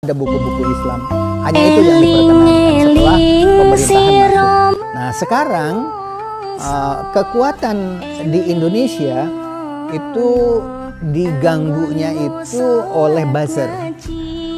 ada buku-buku Islam. Hanya itu yang diperkenankan setelah pemerintahan masuk. Nah sekarang kekuatan di Indonesia itu diganggunya itu oleh buzzer.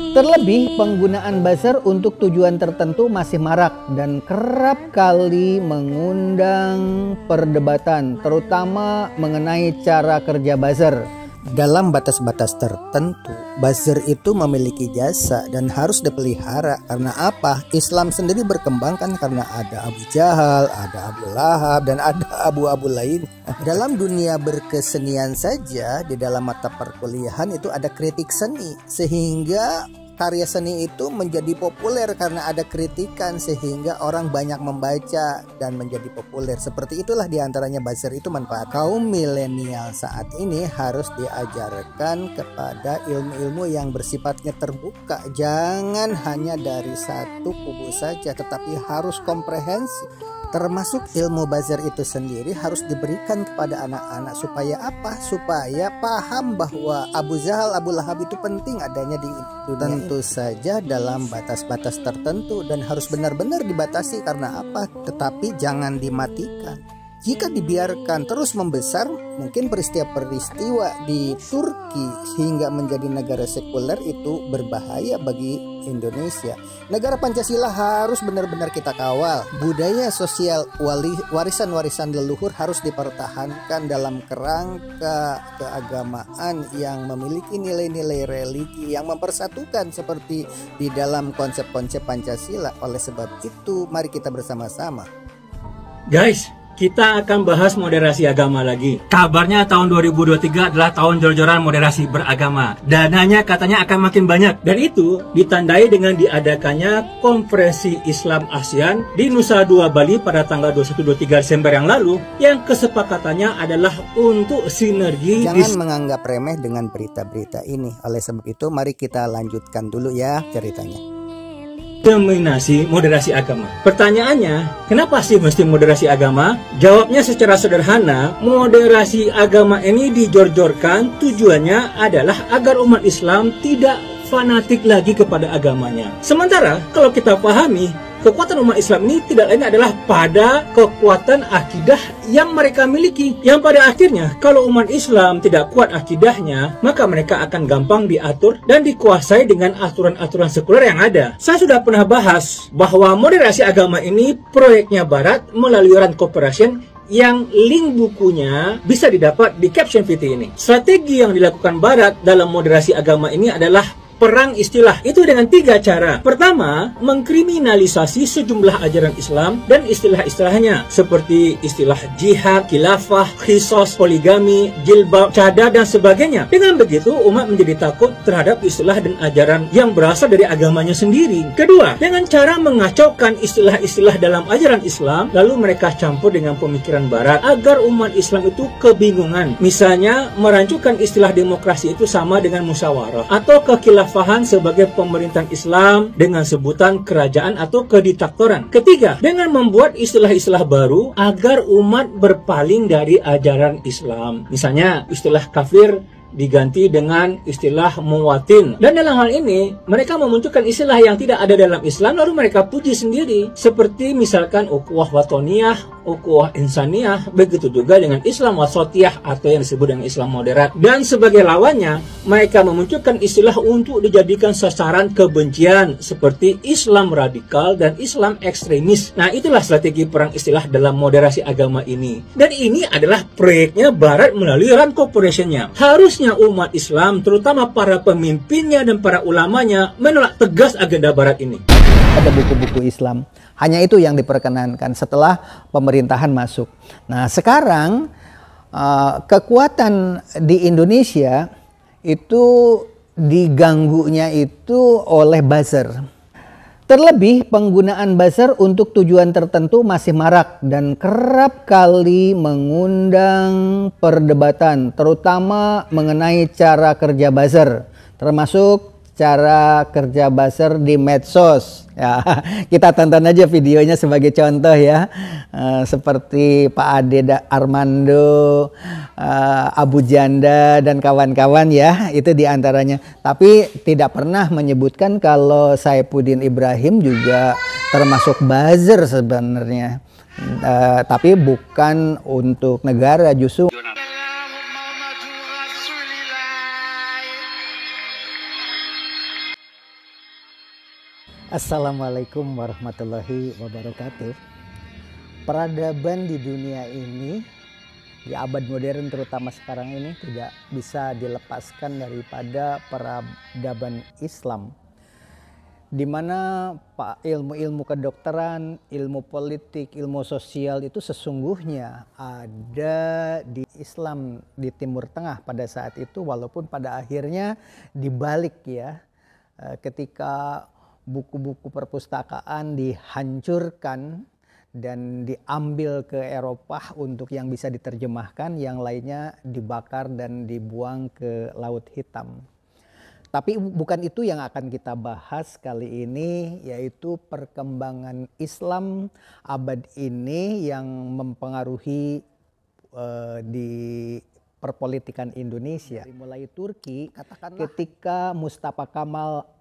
Terlebih penggunaan buzzer untuk tujuan tertentu masih marak dan kerap kali mengundang perdebatan, terutama mengenai cara kerja buzzer. Dalam batas-batas tertentu, buzzer itu memiliki jasa dan harus dipelihara. Karena apa? Islam sendiri berkembang kan karena ada Abu Jahal, ada Abu Lahab, dan ada abu-abu lain. Dalam dunia berkesenian saja, di dalam mata perkuliahan itu ada kritik seni, sehingga karya seni itu menjadi populer karena ada kritikan, sehingga orang banyak membaca dan menjadi populer. Seperti itulah diantaranya buzzer itu manfaat. Kaum milenial saat ini harus diajarkan kepada ilmu-ilmu yang bersifatnya terbuka. Jangan hanya dari satu kubu saja, tetapi harus komprehensif. Termasuk ilmu buzzer itu sendiri harus diberikan kepada anak-anak. Supaya apa? Supaya paham bahwa Abu Jahal, Abu Lahab itu penting adanya di dunia. Tentu saja dalam batas-batas tertentu dan harus benar-benar dibatasi. Karena apa? Tetapi jangan dimatikan. Jika dibiarkan terus membesar, mungkin peristiwa-peristiwa di Turki hingga menjadi negara sekuler itu berbahaya bagi Indonesia. Negara Pancasila harus benar-benar kita kawal. Budaya sosial warisan-warisan leluhur harus dipertahankan dalam kerangka keagamaan yang memiliki nilai-nilai religi yang mempersatukan seperti di dalam konsep-konsep Pancasila. Oleh sebab itu, mari kita bersama-sama. Guys, kita akan bahas moderasi agama lagi. Kabarnya tahun 2023 adalah tahun jor-joran moderasi beragama. Dananya katanya akan makin banyak. Dan itu ditandai dengan diadakannya Konferensi Islam ASEAN di Nusa Dua Bali pada tanggal 21-23 Desember yang lalu, yang kesepakatannya adalah untuk sinergi. Jangan menganggap remeh dengan berita-berita ini. Oleh sebab itu, mari kita lanjutkan dulu ya ceritanya. Dominasi moderasi agama. Pertanyaannya, kenapa sih mesti moderasi agama? Jawabnya secara sederhana, moderasi agama ini dijor-jorkan, tujuannya adalah agar umat Islam tidak fanatik lagi kepada agamanya. Sementara kalau kita pahami, kekuatan umat Islam ini tidak lain adalah pada kekuatan akidah yang mereka miliki. Yang pada akhirnya, kalau umat Islam tidak kuat akidahnya, maka mereka akan gampang diatur dan dikuasai dengan aturan-aturan sekuler yang ada. Saya sudah pernah bahas bahwa moderasi agama ini proyeknya Barat melalui Rand Corporation, yang link bukunya bisa didapat di caption video ini. Strategi yang dilakukan Barat dalam moderasi agama ini adalah perang istilah. Itu dengan 3 cara. Pertama, mengkriminalisasi sejumlah ajaran Islam dan istilah-istilahnya, seperti istilah jihad, khilafah, khisos, poligami, jilbab, cadar, dan sebagainya. Dengan begitu, umat menjadi takut terhadap istilah dan ajaran yang berasal dari agamanya sendiri. Kedua, dengan cara mengacaukan istilah-istilah dalam ajaran Islam, lalu mereka campur dengan pemikiran Barat agar umat Islam itu kebingungan. Misalnya, merancukan istilah demokrasi itu sama dengan musyawarah, atau kekhilafahan sebagai pemerintahan Islam dengan sebutan kerajaan atau kediktatoran. Ketiga, dengan membuat istilah-istilah baru agar umat berpaling dari ajaran Islam. Misalnya, istilah kafir diganti dengan istilah muwatin. Dan dalam hal ini, mereka memunculkan istilah yang tidak ada dalam Islam, lalu mereka puji sendiri. Seperti misalkan ukhuwah watoniyah, ukhuwah insaniyah, begitu juga dengan Islam wasatiyah atau yang disebut dengan Islam moderat. Dan sebagai lawannya, mereka memunculkan istilah untuk dijadikan sasaran kebencian seperti Islam radikal dan Islam ekstremis. Nah, itulah strategi perang istilah dalam moderasi agama ini. Dan ini adalah proyeknya Barat melalui Rand Corporation-nya. Harusnya umat Islam, terutama para pemimpinnya dan para ulamanya, menolak tegas agenda Barat ini. Ada buku-buku Islam. Hanya itu yang diperkenankan setelah pemerintahan masuk. Nah sekarang kekuatan di Indonesia itu diganggunya itu oleh buzzer. Terlebih penggunaan buzzer untuk tujuan tertentu masih marak dan kerap kali mengundang perdebatan, terutama mengenai cara kerja buzzer, termasuk cara kerja buzzer di medsos. Ya, kita tonton aja videonya sebagai contoh ya. Seperti Pak Ade Armando, Abu Janda dan kawan-kawan ya, itu diantaranya. Tapi tidak pernah menyebutkan kalau Saifuddin Ibrahim juga termasuk buzzer sebenarnya. Tapi bukan untuk negara, justru Assalamualaikum warahmatullahi wabarakatuh. Peradaban di dunia ini, di abad modern terutama sekarang ini, tidak bisa dilepaskan daripada peradaban Islam, di mana ilmu-ilmu kedokteran, ilmu politik, ilmu sosial itu sesungguhnya ada di Islam di Timur Tengah pada saat itu, walaupun pada akhirnya dibalik ya, ketika buku-buku perpustakaan dihancurkan dan diambil ke Eropa untuk yang bisa diterjemahkan, yang lainnya dibakar dan dibuang ke Laut Hitam. Tapi bukan itu yang akan kita bahas kali ini, yaitu perkembangan Islam abad ini yang mempengaruhi di perpolitikan Indonesia. Mulai Turki, ketika Mustafa Kamal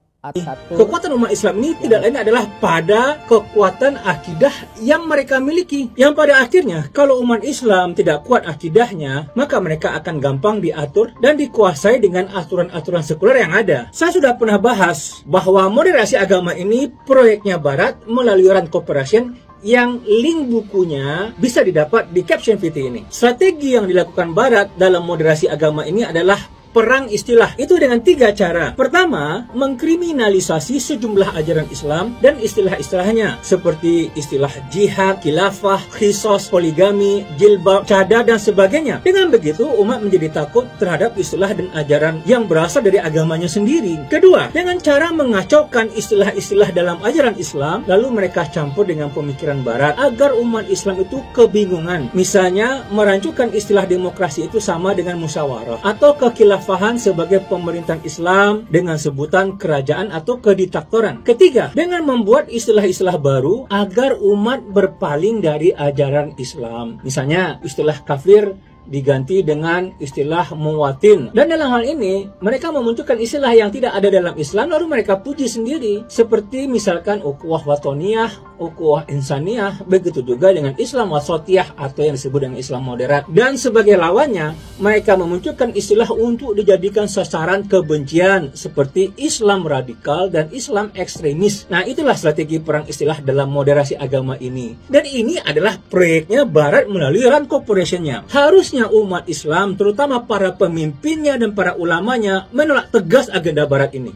Kekuatan umat Islam ini tidak lain adalah pada kekuatan akidah yang mereka miliki. Yang pada akhirnya kalau umat Islam tidak kuat akidahnya, maka mereka akan gampang diatur dan dikuasai dengan aturan-aturan sekuler yang ada. Saya sudah pernah bahas bahwa moderasi agama ini proyeknya Barat melalui Rand Corporation, yang link bukunya bisa didapat di caption video ini. Strategi yang dilakukan Barat dalam moderasi agama ini adalah perang istilah. Itu dengan 3 cara. Pertama, mengkriminalisasi sejumlah ajaran Islam dan istilah-istilahnya, seperti istilah jihad, khilafah, khisos, poligami, jilbab, cadar, dan sebagainya. Dengan begitu, umat menjadi takut terhadap istilah dan ajaran yang berasal dari agamanya sendiri. Kedua, dengan cara mengacaukan istilah-istilah dalam ajaran Islam, lalu mereka campur dengan pemikiran Barat agar umat Islam itu kebingungan. Misalnya, merancukan istilah demokrasi itu sama dengan musyawarah, atau kekhilafahan sebagai pemerintahan Islam dengan sebutan kerajaan atau kediktatoran. Ketiga, dengan membuat istilah-istilah baru agar umat berpaling dari ajaran Islam. Misalnya, istilah kafir diganti dengan istilah muwatin. Dan dalam hal ini, mereka memunculkan istilah yang tidak ada dalam Islam, lalu mereka puji sendiri. Seperti misalkan ukhuwah watoniyah, ukhuwah insaniyah, begitu juga dengan Islam wasatiyah atau yang disebut dengan Islam moderat. Dan sebagai lawannya, mereka memunculkan istilah untuk dijadikan sasaran kebencian, seperti Islam radikal dan Islam ekstremis. Nah, itulah strategi perang istilah dalam moderasi agama ini. Dan ini adalah proyeknya Barat melalui Rand Corporation-nya. Harusnya umat Islam, terutama para pemimpinnya dan para ulamanya, menolak tegas agenda Barat ini.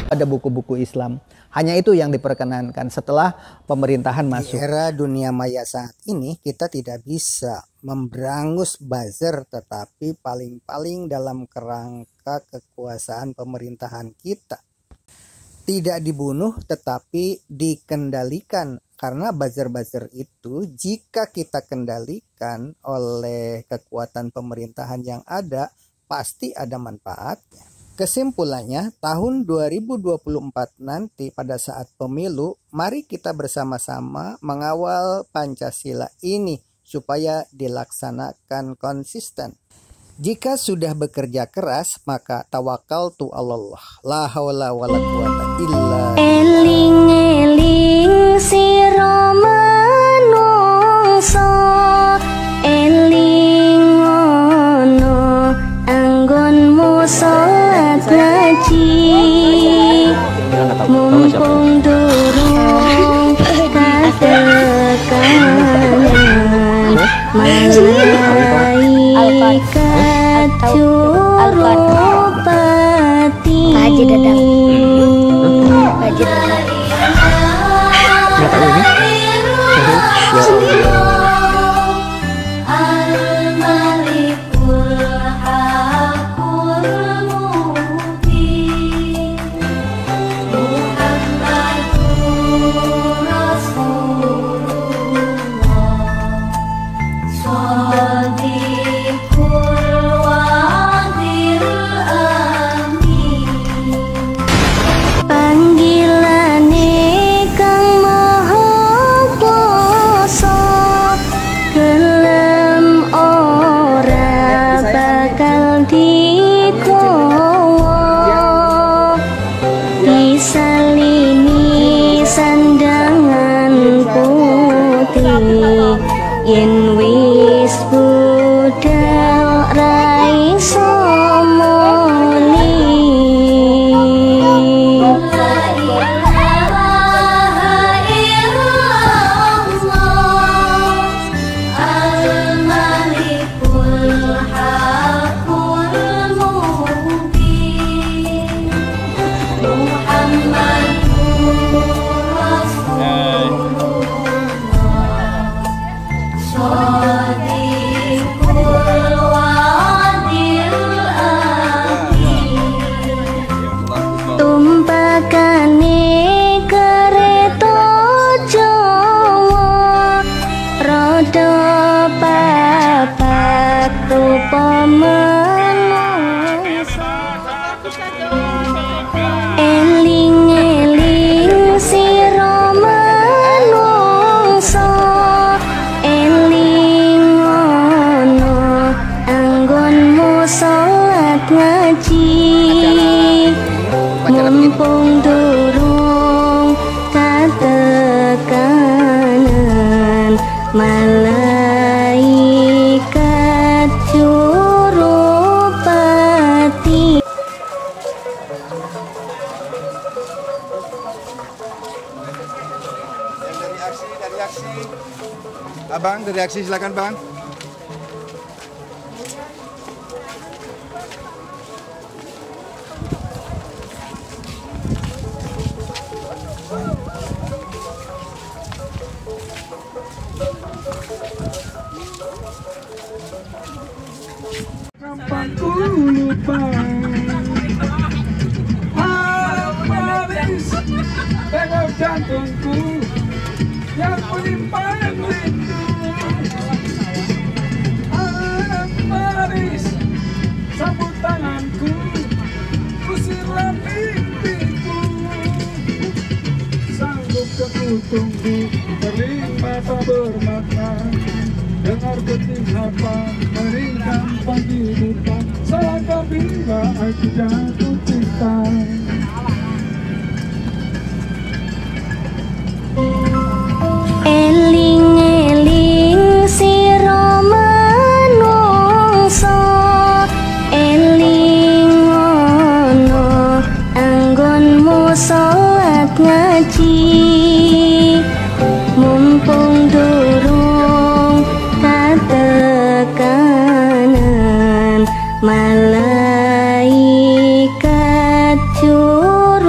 Ada buku-buku Islam, hanya itu yang diperkenankan setelah pemerintahan masuk. Di era dunia maya saat ini, kita tidak bisa memberangus buzzer, tetapi paling-paling dalam kerangka kekuasaan pemerintahan kita. Tidak dibunuh, tetapi dikendalikan. Karena buzzer-buzzer itu jika kita kendalikan oleh kekuatan pemerintahan yang ada, pasti ada manfaatnya. Kesimpulannya, tahun 2024 nanti pada saat pemilu, mari kita bersama-sama mengawal Pancasila ini supaya dilaksanakan konsisten. Jika sudah bekerja keras, maka tawakaltu 'alallah. La haula wala quwata illa eling sira manungsa, eling ono anggonmu salat ngaji, mumpung durung katekanan malaikat jurupati. Haji Dadang. Haji Dadang. Nggak tahu ini? Ya Allah. yen wis budal ra iso muli. Tumpakane kereta Jawa rada papat rupa manungsa. Eling-eling sira manungsa, eling ana anggonmu salat ngaji. Mumpung durung katekanan malaikat Jurupati. Dari aksi. Abang dari aksi silakan Bang. Gampangku lupa Manis tengok jantungku yang menyimpan rindu. Manis sapu tanganku, usirlah mimpiku. Sanggup aku tunggu berlima tak bermakna. Dengar ketik hapa meringkam pagi buta. Salahkah bila aku jatuh cinta. Eling-eling sira manungsa, eling ana anggonmu salat ngaji. Mumpung durung katekanan malaikat Jurupati.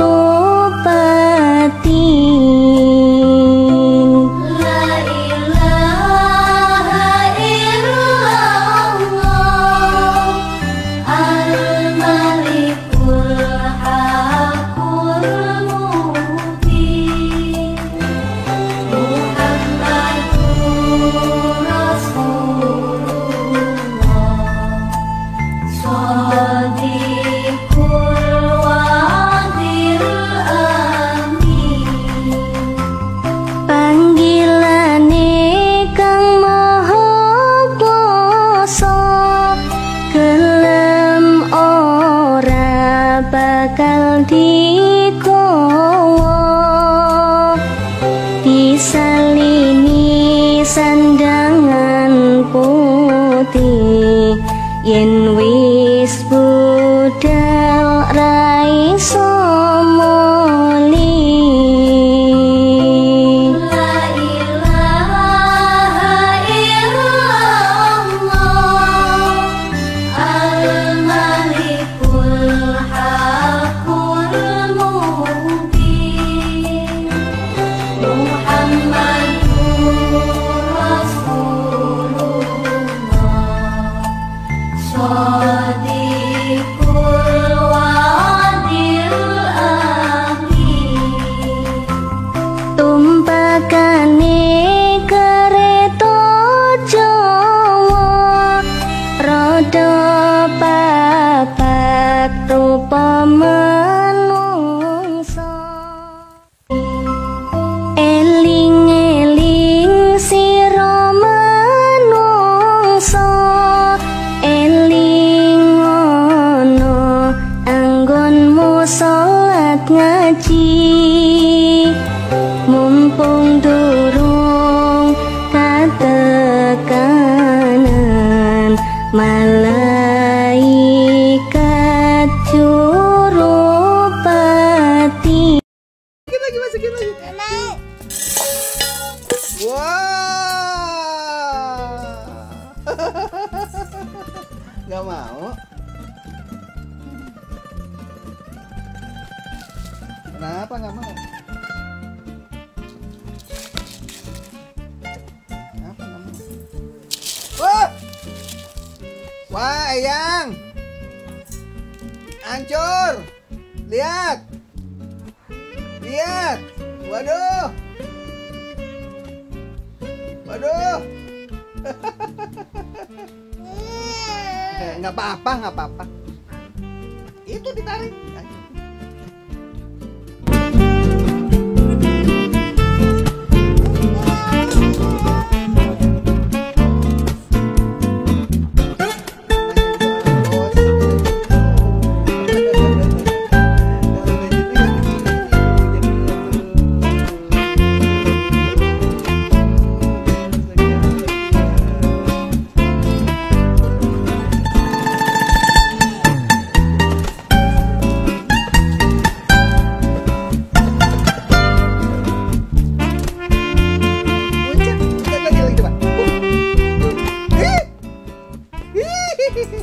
Panggilane Kang Maha Kuwasa, gelem ora bakal dikowo. Disalini sandangan putih, yen wis budal ra iso muli. Tumpakane kereta Jawa rada papat rupa manungsa. Eling-eling sira manungsa, eling ana anggonmu salat ngaji. Mumpung durung katekanan Wah. Gak mau. Kenapa gak mau? Kenapa gak mau? Wah! Wah, Eyang! Hancur! Lihat! Lihat! Waduh! Waduh! Nggak apa-apa, nggak apa-apa. Itu ditarik.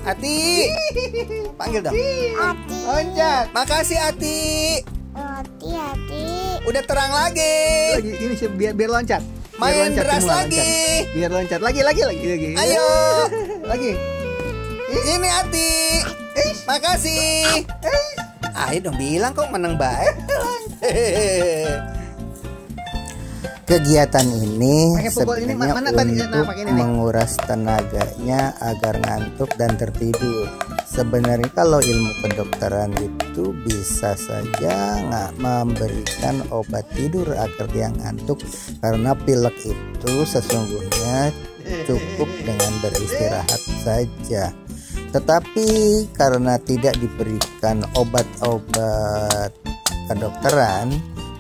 Ati, panggil dong. Ati. Loncat. Makasih Ati. Ati. Udah terang lagi. Ini biar loncat. Main deras lagi. Loncat. Biar loncat lagi. Ayo. Lagi. Ini Ati. Makasih. Ayo dong bilang kok menang baik. Kegiatan ini Ini sebenarnya mana tadi? untuk Pakai ini nih. menguras tenaganya agar ngantuk dan tertidur. Sebenarnya kalau ilmu kedokteran itu bisa saja nggak memberikan obat tidur agar dia ngantuk, karena pilek itu sesungguhnya cukup dengan beristirahat saja. Tetapi karena tidak diberikan obat-obat kedokteran,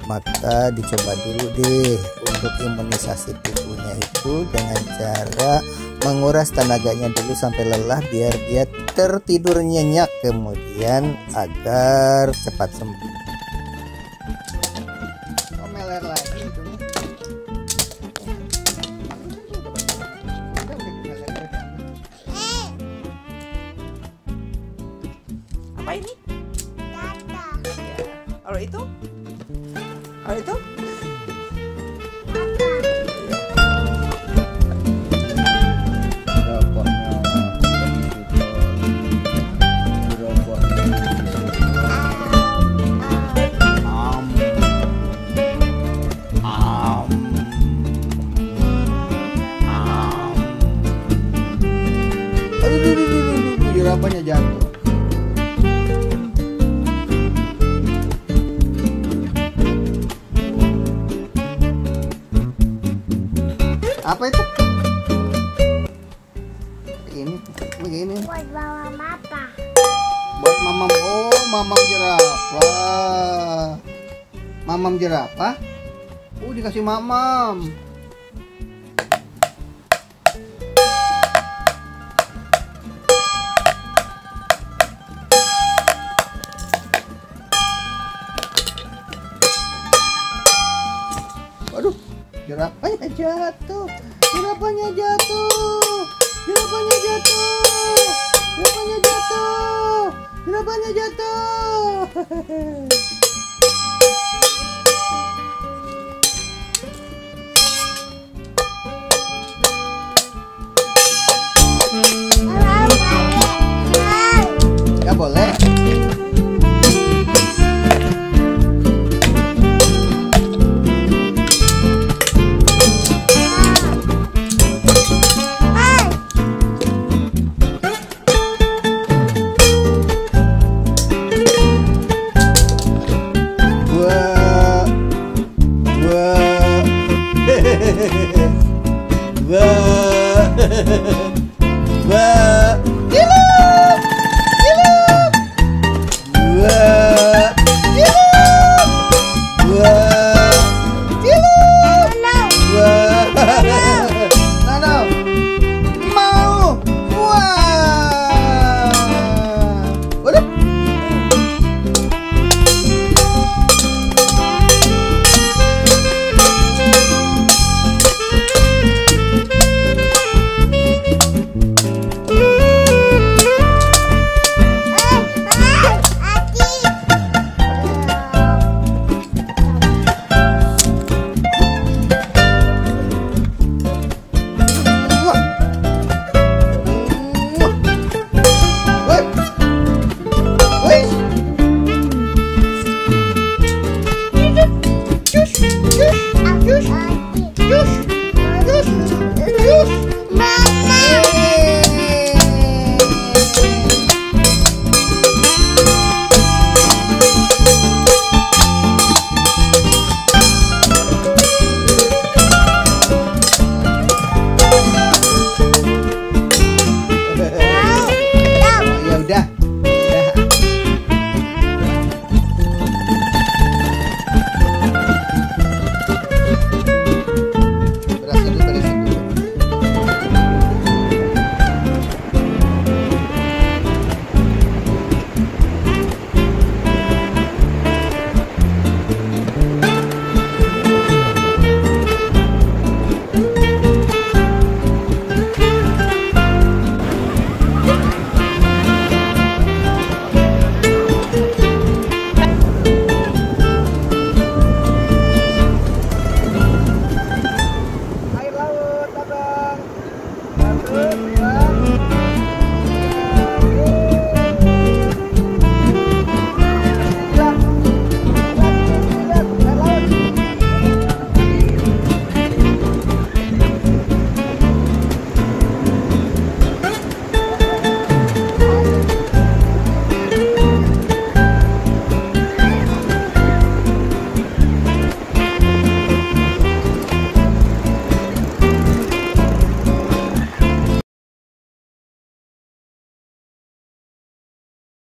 maka dicoba dulu deh untuk imunisasi tubuhnya itu dengan cara menguras tenaganya dulu sampai lelah biar dia tertidur nyenyak, kemudian agar cepat sembuh. Meler lagi itu. Apa ini? Kalau itu? Kalau itu? Jerapahnya jatuh. Apa itu? Ini begini. Buat bawa apa? Buat mamam. Oh, mamam jerapah. Mamam jerapah. Dikasih mamam. Waduh, jerapahnya jatuh. Jerapahnya jatuh. Jerapahnya jatuh. Jerapahnya jatuh. Jerapahnya jatuh.